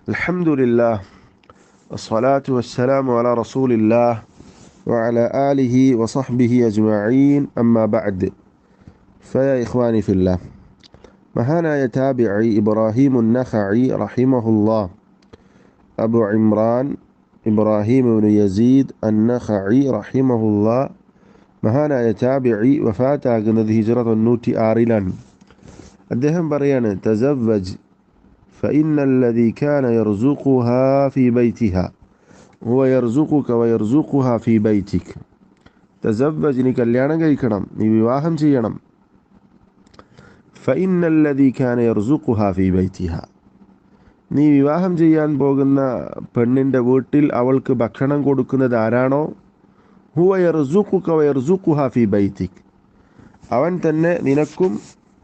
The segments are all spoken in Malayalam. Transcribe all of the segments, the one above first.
الحمد لله والصلاة والسلام على رسول الله وعلى آله وصحبه أجمعين أما بعد فيا إخواني في الله مهانا يتابعي إبراهيم النخعي رحمه الله أبو عمران إبراهيم بن يزيد النخعي رحمه الله مهانا يتابعي وفاتا قند هجرة النوتي آرلان الدهم بريان تزوج فإن الذي كان يرزقها في بيتها هو يرزقك ويرزقها في بيتك تزوج നീ കല്യാണം കഴിക്കണം നീ വിവാഹം ചെയ്യണം فإن الذي كان يرزقها في بيتها നീ വിവാഹം ചെയ്യാൻ പോകുന്ന പെണ്ണിൻ്റെ വീട്ടിൽ അവൾക്ക് ഭക്ഷണം കൊടുക്കുന്നത് ആരാണോ ഹുവ യർസുഖുക വയർസുഖുഹാ ഫീ ബൈതിക് അവൻ തന്നെ നിനക്കും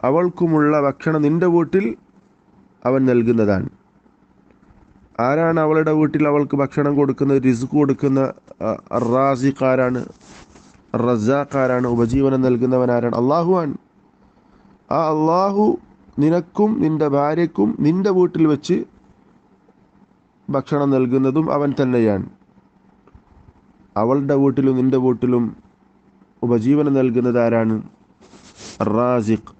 അവൾക്കുമുള്ള ഭക്ഷണം നിൻ്റെ വീട്ടിൽ അവൻ നൽകുന്നതാണ്. ആരാണ് അവളുടെ വീട്ടിൽ അവൾക്ക് ഭക്ഷണം കൊടുക്കുന്നത്, റിസ്ക് കൊടുക്കുന്ന റാസിഖാരാണ്, റസാഖാരാണ്, ഉപജീവനം നൽകുന്നവനാരാണ്? അള്ളാഹുവാണ്. ആ അള്ളാഹു നിനക്കും നിൻ്റെ ഭാര്യയ്ക്കും നിൻ്റെ വീട്ടിൽ വെച്ച് ഭക്ഷണം നൽകുന്നതും അവൻ തന്നെയാണ്. അവളുടെ വീട്ടിലും നിൻ്റെ വീട്ടിലും ഉപജീവനം നൽകുന്നത് ആരാണ്? റാസിഖ്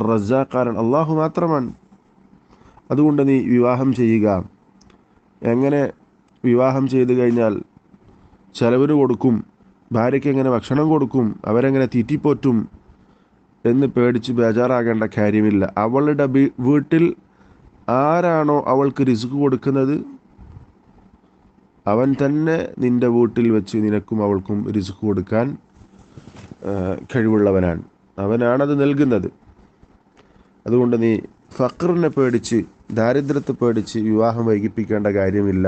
റസാഖാരാണ്, അള്ളാഹു മാത്രമാണ്. അതുകൊണ്ട് നീ വിവാഹം ചെയ്യുക. എങ്ങനെ വിവാഹം ചെയ്തു കഴിഞ്ഞാൽ ചെലവിന് കൊടുക്കും, ഭാര്യയ്ക്ക് എങ്ങനെ ഭക്ഷണം കൊടുക്കും, അവരെങ്ങനെ തീറ്റിപ്പോറ്റും എന്ന് പേടിച്ച് ബേജാറാകേണ്ട കാര്യമില്ല. അവളുടെ വീട്ടിൽ ആരാണോ അവൾക്ക് റിസ്ക് കൊടുക്കുന്നത് അവൻ തന്നെ നിൻ്റെ വീട്ടിൽ വെച്ച് നിനക്കും അവൾക്കും റിസ്ക് കൊടുക്കാൻ കഴിവുള്ളവനാണ്. അവനാണത് നൽകുന്നത്. അതുകൊണ്ട് നീ ഫഖറിനെ പേടിച്ച്, ദാരിദ്ര്യത്തെ പേടിച്ച് വിവാഹം വൈകിപ്പിക്കേണ്ട കാര്യമില്ല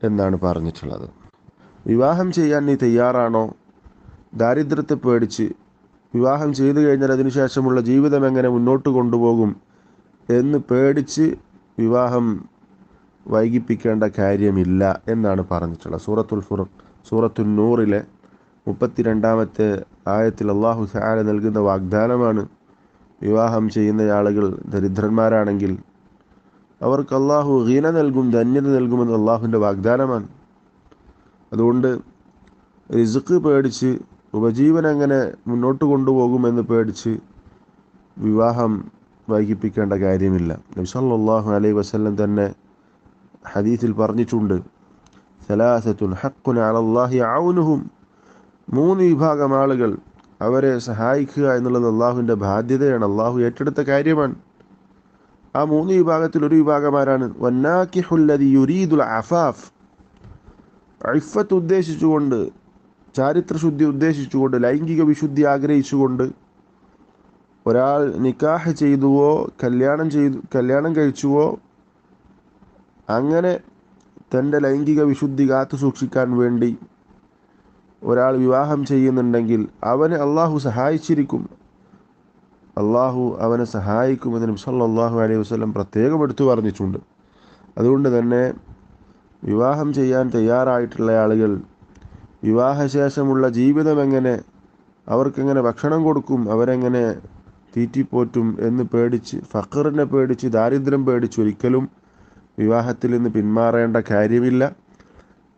എന്നാണ് പറഞ്ഞിട്ടുള്ളത്. വിവാഹം ചെയ്യാൻ നീ തയ്യാറാണോ? ദാരിദ്ര്യത്തെ പേടിച്ച് വിവാഹം ചെയ്തു കഴിഞ്ഞാൽ അതിനുശേഷമുള്ള ജീവിതം എങ്ങനെ മുന്നോട്ട് കൊണ്ടുപോകും എന്ന് പേടിച്ച് വിവാഹം വൈകിപ്പിക്കേണ്ട കാര്യമില്ല എന്നാണ് പറഞ്ഞിട്ടുള്ളത്. സൂറത്തുൽ നൂറിലെ 32-ാമത്തെ ആയത്തിൽ അല്ലാഹു തആല നൽകുന്ന വാഗ്ദാനമാണ്. വിവാഹം ചെയ്യുന്ന ആളുകൾ ദരിദ്രന്മാരാണെങ്കിൽ അവർക്ക് അള്ളാഹു ഗീന നൽകും, ധന്യത നൽകുമെന്ന് അള്ളാഹുവിൻ്റെ വാഗ്ദാനമാണ്. അതുകൊണ്ട് റിസ്ക് പേടിച്ച് ഉപജീവനം എങ്ങനെ മുന്നോട്ട് കൊണ്ടുപോകുമെന്ന് പേടിച്ച് വിവാഹം വൈകിപ്പിക്കേണ്ട കാര്യമില്ല. നബി സല്ലല്ലാഹു അലൈഹി വസല്ലം തന്നെ ഹദീസിൽ പറഞ്ഞിട്ടുണ്ട്, സലാസത്തുൻ ഹഖ്ഖുൻ അലല്ലാഹി ഔനുഹും, 3 വിഭാഗം ആളുകൾ, അവരെ സഹായിക്കുക എന്നുള്ളത് അള്ളാഹുവിൻ്റെ ബാധ്യതയാണ്, അള്ളാഹു ഏറ്റെടുത്ത കാര്യമാണ്. ആ 3 വിഭാഗത്തിൽ ഒരു വിഭാഗമാരാണ് വന്നാകിഹുല്ലദി യുരീദുൽ അഫാഫ്, ഇഫ്ഫത്ത് ഉദ്ദേശിച്ചുകൊണ്ട്, ചാരിത്രശുദ്ധി ഉദ്ദേശിച്ചുകൊണ്ട്, ലൈംഗിക വിശുദ്ധി ആഗ്രഹിച്ചുകൊണ്ട് ഒരാൾ നിക്കാഹ് ചെയ്തുവോ കല്യാണം കഴിച്ചുവോ അങ്ങനെ തൻ്റെ ലൈംഗിക വിശുദ്ധി കാത്തു സൂക്ഷിക്കാൻ വേണ്ടി ഒരാൾ വിവാഹം ചെയ്യുന്നുണ്ടെങ്കിൽ അവനെ അള്ളാഹു സഹായിച്ചിരിക്കും, അള്ളാഹു അവനെ സഹായിക്കുമെന്ന് നബി സല്ലല്ലാഹു അലൈഹി വസല്ലം പ്രത്യേകം എടുത്തു പറഞ്ഞിട്ടുണ്ട്. അതുകൊണ്ട് തന്നെ വിവാഹം ചെയ്യാൻ തയ്യാറായിട്ടുള്ള ആളുകൾ വിവാഹശേഷമുള്ള ജീവിതം എങ്ങനെ, അവർക്കെങ്ങനെ ഭക്ഷണം കൊടുക്കും, അവരെങ്ങനെ തീറ്റിപ്പോറ്റും എന്ന് പേടിച്ച്, ഫഖറിനെ പേടിച്ച്, ദാരിദ്ര്യം പേടിച്ച് ഒരിക്കലും വിവാഹത്തിൽ നിന്ന് പിന്മാറേണ്ട കാര്യമില്ല.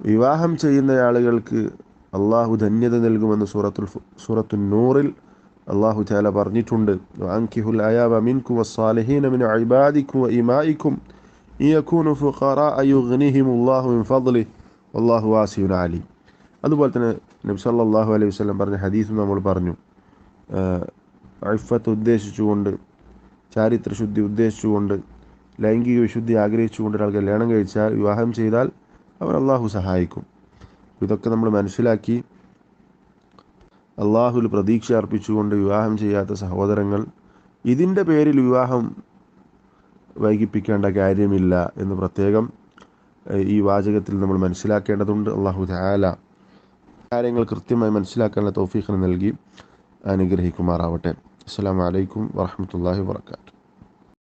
വിവാഹം ചെയ്യുന്ന ആളുകൾക്ക് അള്ളാഹു ധന്യത നൽകുമെന്ന് സൂറത്തുൽ നൂറിൽ അള്ളാഹു തആല പറഞ്ഞിട്ടുണ്ട്. വഅൻകിഹുൽ അയാബ മിൻകും വസ്സാലിഹീന മിൻ ഇബാദിക്കും വഇമാഇക്കും ഇയകൂനു ഫുഖറാഅ യുഗ്നിഹിമുല്ലാഹു മിൻ ഫദ്ലിഹി വല്ലാഹു വാസിഉൻ അലീം. അതുപോലെ തന്നെ നബി സല്ലല്ലാഹു അലൈഹി വസല്ലം പറഞ്ഞ ഹദീസും നമ്മൾ പറഞ്ഞു. ഇഫ്ഫത്ത് ഉദ്ദേശിച്ചുകൊണ്ട്, ചാരിത്രശുദ്ധി ഉദ്ദേശിച്ചുകൊണ്ട്, ലൈംഗിക വിശുദ്ധി ആഗ്രഹിച്ചുകൊണ്ട് ഒരാൾ കല്യാണം കഴിച്ചാൽ, വിവാഹം ചെയ്താൽ അവർ അള്ളാഹു സഹായിക്കും. ഇതൊക്കെ നമ്മൾ മനസ്സിലാക്കി അള്ളാഹുവിൽ പ്രതീക്ഷ അർപ്പിച്ചുകൊണ്ട് വിവാഹം ചെയ്യാത്ത സഹോദരങ്ങൾ ഇതിൻ്റെ പേരിൽ വിവാഹം വൈകിപ്പിക്കേണ്ട കാര്യമില്ല എന്ന് പ്രത്യേകം ഈ വാചകത്തിൽ നമ്മൾ മനസ്സിലാക്കേണ്ടതുണ്ട്. അള്ളാഹു തആല കാര്യങ്ങൾ കൃത്യമായി മനസ്സിലാക്കാനുള്ള തൗഫീഖ് നൽകി അനുഗ്രഹിക്കുമാറാവട്ടെ. അസ്സലാമു അലൈക്കും വറഹ്മത്തുള്ളാഹി വബറകാതുഹു.